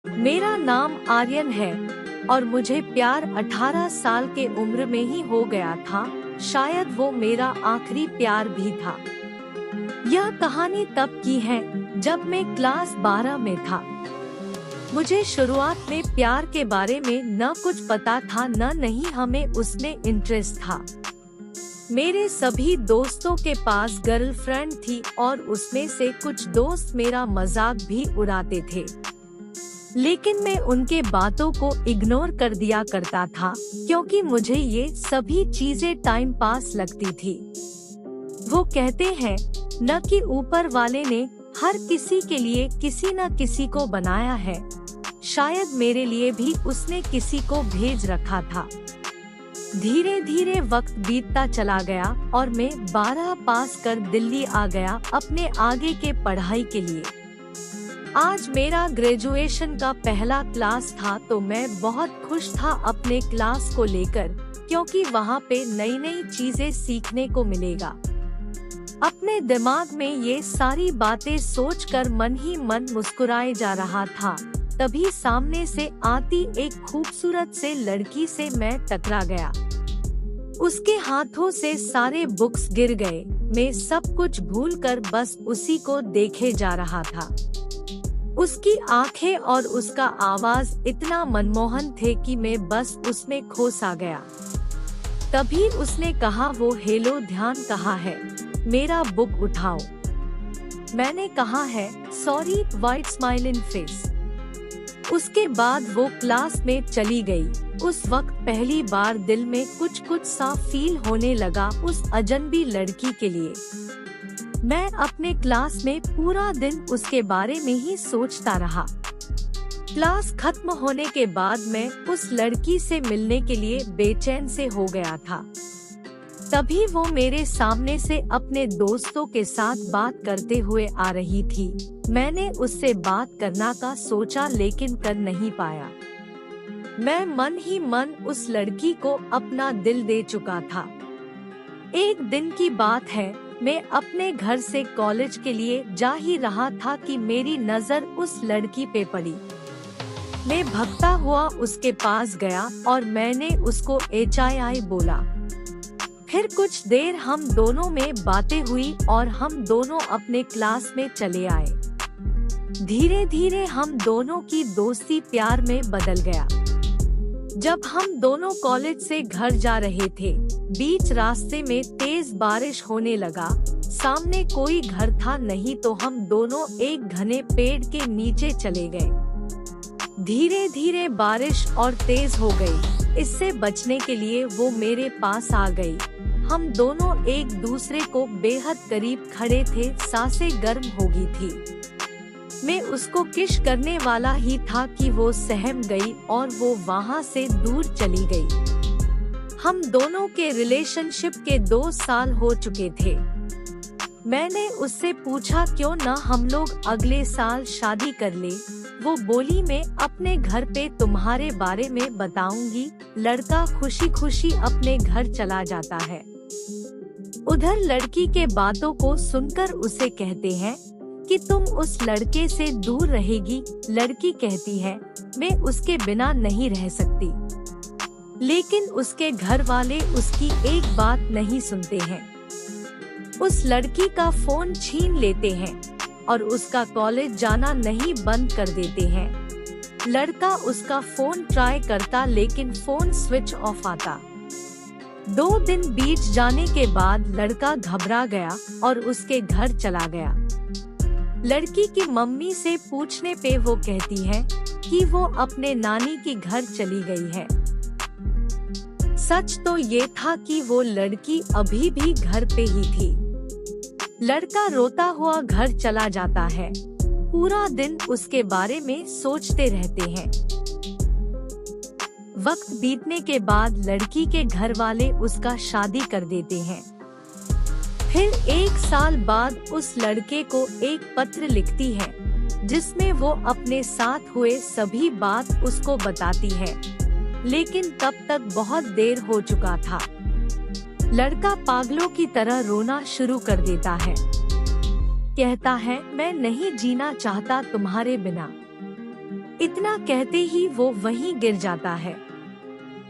मेरा नाम आर्यन है और मुझे प्यार 18 साल के उम्र में ही हो गया था। शायद वो मेरा आखिरी प्यार भी था। यह कहानी तब की है जब मैं क्लास 12 में था। मुझे शुरुआत में प्यार के बारे में न कुछ पता था न नहीं हमें उसमें इंटरेस्ट था। मेरे सभी दोस्तों के पास गर्लफ्रेंड थी और उसमें से कुछ दोस्त मेरा मजाक भी उड़ाते थे, लेकिन मैं उनके बातों को इग्नोर कर दिया करता था क्योंकि मुझे ये सभी चीजें टाइम पास लगती थी। वो कहते हैं न कि ऊपर वाले ने हर किसी के लिए किसी न किसी को बनाया है, शायद मेरे लिए भी उसने किसी को भेज रखा था। धीरे धीरे वक्त बीतता चला गया और मैं 12 पास कर दिल्ली आ गया अपने आगे के पढ़ाई के लिए। आज मेरा ग्रेजुएशन का पहला क्लास था तो मैं बहुत खुश था अपने क्लास को लेकर, क्योंकि वहाँ पे नई नई चीजें सीखने को मिलेगा। अपने दिमाग में ये सारी बातें सोचकर मन ही मन मुस्कुराए जा रहा था, तभी सामने से आती एक खूबसूरत से लड़की से मैं टकरा गया। उसके हाथों से सारे बुक्स गिर गए। मैं सब कुछ भूलकर बस उसी को देखे जा रहा था। उसकी आंखें और उसका आवाज इतना मनमोहन थे कि मैं बस उसमें खो सा गया। तभी उसने कहा, वो हेलो ध्यान कहाँ है, मेरा बुक उठाओ। मैंने कहा है sorry, white smile in face. उसके बाद वो क्लास में चली गई। उस वक्त पहली बार दिल में कुछ कुछ सा फील होने लगा उस अजनबी लड़की के लिए। मैं अपने क्लास में पूरा दिन उसके बारे में ही सोचता रहा। क्लास खत्म होने के बाद मैं उस लड़की से मिलने के लिए बेचैन से हो गया था। तभी वो मेरे सामने से अपने दोस्तों के साथ बात करते हुए आ रही थी। मैंने उससे बात करना का सोचा लेकिन कर नहीं पाया। मैं मन ही मन उस लड़की को अपना दिल दे चुका था। एक दिन की बात है, मैं अपने घर से कॉलेज के लिए जा ही रहा था कि मेरी नजर उस लड़की पे पड़ी। मैं भागता हुआ उसके पास गया और मैंने उसको HII बोला। फिर कुछ देर हम दोनों में बातें हुई और हम दोनों अपने क्लास में चले आए। धीरे धीरे हम दोनों की दोस्ती प्यार में बदल गया। जब हम दोनों कॉलेज से घर जा रहे थे, बीच रास्ते में तेज बारिश होने लगा। सामने कोई घर था नहीं तो हम दोनों एक घने पेड़ के नीचे चले गए। धीरे धीरे बारिश और तेज हो गई। इससे बचने के लिए वो मेरे पास आ गई। हम दोनों एक दूसरे को बेहद करीब खड़े थे, सांसें गर्म हो गई थी। मैं उसको किस करने वाला ही था कि वो सहम गई और वो वहाँ से दूर चली गई। हम दोनों के रिलेशनशिप के 2 साल हो चुके थे। मैंने उससे पूछा क्यों ना हम लोग अगले साल शादी कर ले। वो बोली, मैं अपने घर पे तुम्हारे बारे में बताऊंगी। लड़का खुशी खुशी अपने घर चला जाता है। उधर लड़की के बातों को सुनकर उसे कहते हैं कि तुम उस लड़के से दूर रहेगी। लड़की कहती है, मैं उसके बिना नहीं रह सकती। लेकिन उसके घर वाले उसकी एक बात नहीं सुनते हैं। उस लड़की का फोन छीन लेते हैं और उसका कॉलेज जाना नहीं बंद कर देते हैं। लड़का उसका फोन ट्राई करता लेकिन फोन स्विच ऑफ आता। 2 दिन बीत जाने के बाद लड़का घबरा गया और उसके घर चला गया। लड़की की मम्मी से पूछने पे वो कहती है कि वो अपने नानी के घर चली गई है। सच तो ये था कि वो लड़की अभी भी घर पे ही थी। लड़का रोता हुआ घर चला जाता है। पूरा दिन उसके बारे में सोचते रहते हैं। वक्त बीतने के बाद लड़की के घर वाले उसका शादी कर देते हैं। फिर 1 साल बाद उस लड़के को एक पत्र लिखती है जिसमें वो अपने साथ हुए सभी बात उसको बताती है, लेकिन तब तक बहुत देर हो चुका था। लड़का पागलों की तरह रोना शुरू कर देता है। कहता है, मैं नहीं जीना चाहता तुम्हारे बिना। इतना कहते ही वो वहीं गिर जाता है।